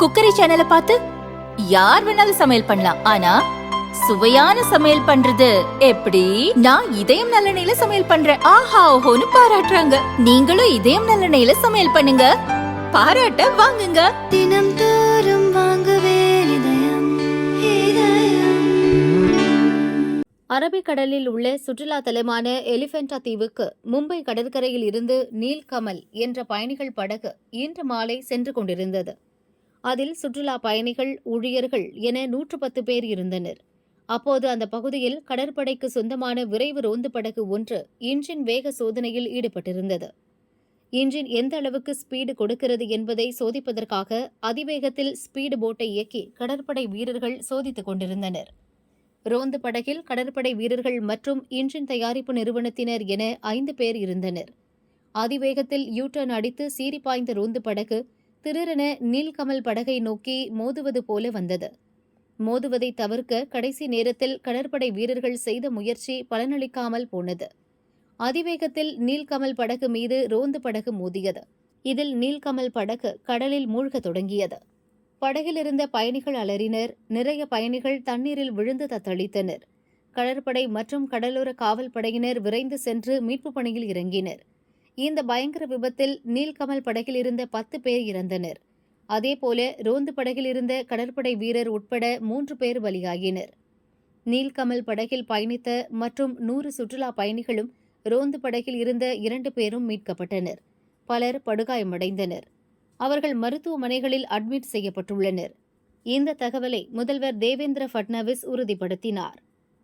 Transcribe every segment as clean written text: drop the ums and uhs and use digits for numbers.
Cookery சேனலை பார்த்து யார் வேணாலும் சமையல் பண்ணலாம். ஆனா சுவையான சமையல் பண்றது எப்படி? நான் இதயம் நல்லெண்ணெயில சமையல் பண்றேன். ஆஹா ஓஹோன்னு பாராட்டுறாங்க. நீங்களும் இதயம் நல்லெண்ணெயில சமையல் பண்ணுங்க, பாராட்ட வாங்குங்க. தினம் தோறும் வாங்குவே இதயம் இதயம். அரபிக்கடலில் உள்ள சுற்றுலா தலமான எலிபெண்டா தீவுக்கு மும்பை கடற்கரையில் இருந்து நீல்கமல் என்ற பயணிகள் படகு இன்று மாலை சென்று கொண்டிருந்தது. அதில் சுற்றுலா பயணிகள், ஊழியர்கள் என 110 பேர் இருந்தனர். அப்போது அந்த பகுதியில் கடற்படைக்கு சொந்தமான விரைவு ரோந்து படகு ஒன்று இன்ஜின் வேக சோதனையில் ஈடுபட்டிருந்தது. இன்ஜின் எந்த அளவுக்கு ஸ்பீடு கொடுக்கிறது என்பதை சோதிப்பதற்காக அதிவேகத்தில் ஸ்பீடு போட்டை இயக்கி கடற்படை வீரர்கள் சோதித்துக் கொண்டிருந்தனர். ரோந்து படகில் கடற்படை வீரர்கள் மற்றும் இன்ஜின் தயாரிப்பு நிறுவனத்தினர் என 5 பேர் இருந்தனர். அதிவேகத்தில் யூ-டர்ன் அடித்து சீறி பாய்ந்த ரோந்து படகு திடீரென நீல்கமல் படகை நோக்கி மோதுவது போல வந்தது. மோதுவதை தவிர்க்க கடைசி நேரத்தில் கடற்படை வீரர்கள் செய்த முயற்சி பலனளிக்காமல் போனது. அதிவேகத்தில் நீல்கமல் படகு மீது ரோந்து படகு மோதியது. இதில் நீல்கமல் படகு கடலில் மூழ்கத் தொடங்கியது. படகிலிருந்த பயணிகள் அலறினர். நிறைய பயணிகள் தண்ணீரில் விழுந்து தத்தளித்தனர். கடற்படை மற்றும் கடலோர காவல் படையினர் விரைந்து சென்று மீட்புப் பணியில் இறங்கினர். இந்த பயங்கர விபத்தில் நீல்கமல் படகில் இருந்த 10 பேர் இறந்தனர். அதேபோல ரோந்து படகில் இருந்த கடற்படை வீரர் உட்பட 3 பேர் பலியாகினர். நீல்கமல் படகில் பயணித்த மற்றும் 100 சுற்றுலா பயணிகளும் ரோந்து படகில் இருந்த 2 பேரும் மீட்கப்பட்டனர். பலர் படுகாயமடைந்தனர். அவர்கள் மருத்துவமனைகளில் அட்மிட் செய்யப்பட்டுள்ளனர். இந்த தகவலை முதல்வர் தேவேந்திர ஃபட்னவிஸ் உறுதிப்படுத்தினார்.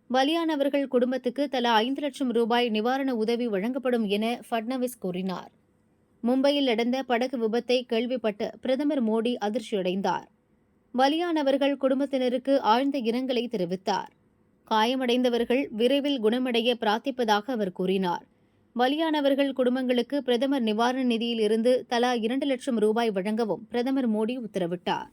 பலியானவர்கள் குடும்பத்துக்கு தலா 5 லட்சம் ரூபாய் நிவாரண உதவி வழங்கப்படும் என ஃபட்னவிஸ் கூறினார். மும்பையில் நடந்த படகு விபத்தை கேள்விப்பட்டு பிரதமர் மோடி அதிர்ச்சியடைந்தார். பலியானவர்கள் குடும்பத்தினருக்கு ஆழ்ந்த இரங்கலை தெரிவித்தார். காயமடைந்தவர்கள் விரைவில் குணமடைய பிரார்த்திப்பதாக அவர் கூறினார். பலியானவர்கள் குடும்பங்களுக்கு பிரதமர் நிவாரண நிதியில் இருந்து தலா 2 லட்சம் ரூபாய் வழங்கவும் பிரதமர் மோடி உத்தரவிட்டார்.